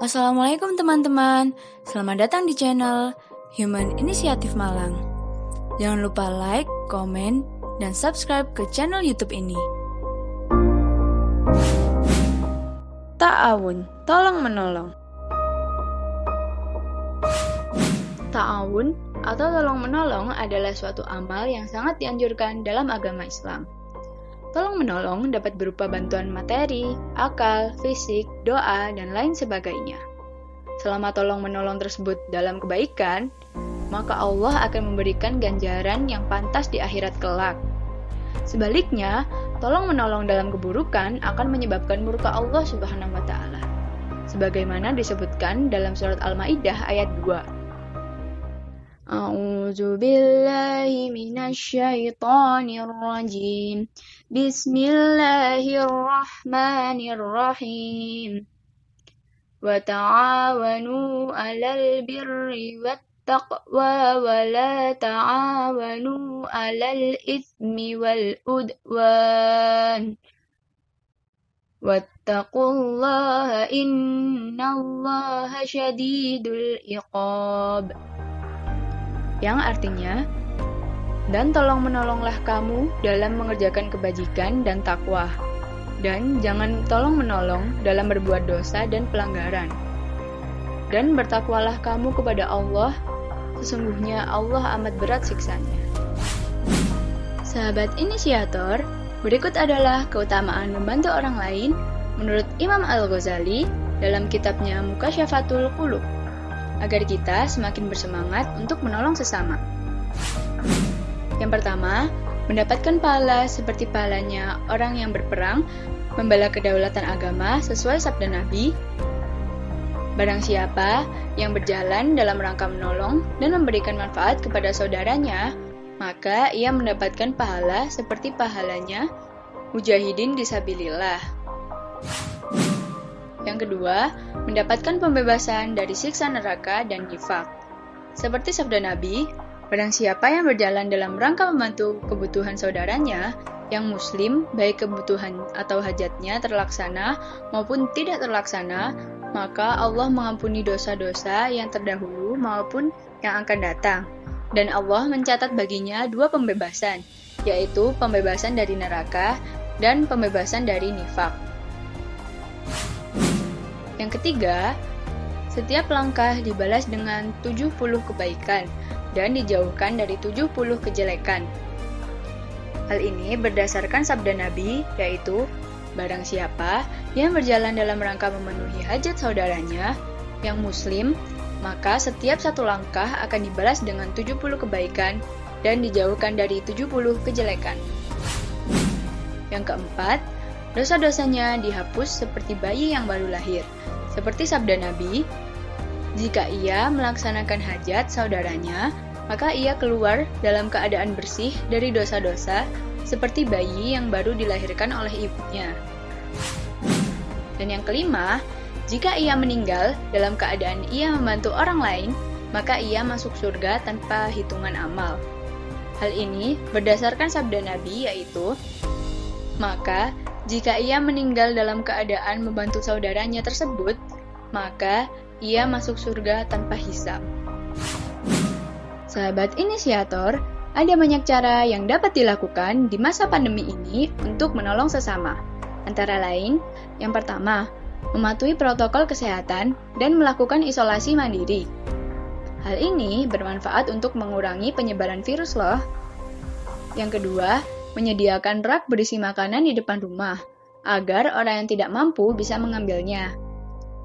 Assalamualaikum teman-teman, selamat datang di channel Human Initiative Malang. Jangan lupa like, komen, dan subscribe ke channel YouTube ini. Ta'awun, tolong menolong. Ta'awun atau tolong menolong adalah suatu amal yang sangat dianjurkan dalam agama Islam. Tolong menolong dapat berupa bantuan materi, akal, fisik, doa, dan lain sebagainya. Selama tolong menolong tersebut dalam kebaikan, maka Allah akan memberikan ganjaran yang pantas di akhirat kelak. Sebaliknya, tolong menolong dalam keburukan akan menyebabkan murka Allah Subhanahu wa taala. Sebagaimana disebutkan dalam surat Al-Maidah ayat 2. A'udzu billahi minasyaitonir rajim. Bismillahirrahmanirrahim. Wa ta'awanu 'alal birri wattaqwa wa la ta'awanu 'alal itsmi wal udwan. Wattaqullaha innallaha syadidul iqab. Yang artinya, dan tolong menolonglah kamu dalam mengerjakan kebajikan dan takwa, dan jangan tolong menolong dalam berbuat dosa dan pelanggaran. Dan bertakwalah kamu kepada Allah, sesungguhnya Allah amat berat siksanya. Sahabat inisiator, berikut adalah keutamaan membantu orang lain menurut Imam Al-Ghazali dalam kitabnya Mukasyafatul Qulub, agar kita semakin bersemangat untuk menolong sesama. Yang pertama, mendapatkan pahala seperti pahalanya orang yang berperang, membela kedaulatan agama sesuai sabda Nabi. Barang siapa yang berjalan dalam rangka menolong dan memberikan manfaat kepada saudaranya, maka ia mendapatkan pahala seperti pahalanya mujahidin disabilillah. Yang kedua, mendapatkan pembebasan dari siksa neraka dan nifak. Seperti sabda Nabi, barang siapa yang berjalan dalam rangka membantu kebutuhan saudaranya yang muslim, baik kebutuhan atau hajatnya terlaksana maupun tidak terlaksana, maka Allah mengampuni dosa-dosa yang terdahulu maupun yang akan datang. Dan Allah mencatat baginya 2 pembebasan, yaitu pembebasan dari neraka dan pembebasan dari nifak. Yang ketiga, setiap langkah dibalas dengan 70 kebaikan dan dijauhkan dari 70 kejelekan. Hal ini berdasarkan sabda Nabi, yaitu, barang siapa yang berjalan dalam rangka memenuhi hajat saudaranya yang muslim, maka setiap satu langkah akan dibalas dengan 70 kebaikan dan dijauhkan dari 70 kejelekan. Yang keempat, dosa-dosanya dihapus seperti bayi yang baru lahir. Seperti sabda Nabi, jika ia melaksanakan hajat saudaranya, maka ia keluar dalam keadaan bersih dari dosa-dosa seperti bayi yang baru dilahirkan oleh ibunya. Dan yang kelima, jika ia meninggal dalam keadaan ia membantu orang lain, maka ia masuk surga tanpa hitungan amal. Hal ini berdasarkan sabda Nabi, yaitu, maka jika ia meninggal dalam keadaan membantu saudaranya tersebut, maka ia masuk surga tanpa hisab. Sahabat inisiator, ada banyak cara yang dapat dilakukan di masa pandemi ini untuk menolong sesama. Antara lain, yang pertama, mematuhi protokol kesehatan dan melakukan isolasi mandiri. Hal ini bermanfaat untuk mengurangi penyebaran virus loh. Yang kedua, menyediakan rak berisi makanan di depan rumah, agar orang yang tidak mampu bisa mengambilnya.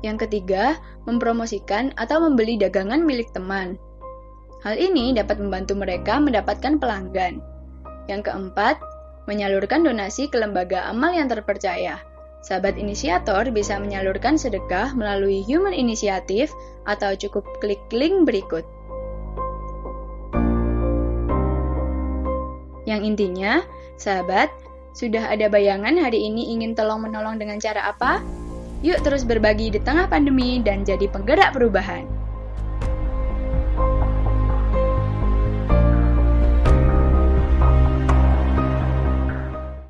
Yang ketiga, mempromosikan atau membeli dagangan milik teman. Hal ini dapat membantu mereka mendapatkan pelanggan. Yang keempat, menyalurkan donasi ke lembaga amal yang terpercaya. Sahabat inisiator bisa menyalurkan sedekah melalui Human Initiative atau cukup klik link berikut. Yang intinya, sahabat, sudah ada bayangan hari ini ingin tolong-menolong dengan cara apa? Yuk terus berbagi di tengah pandemi dan jadi penggerak perubahan.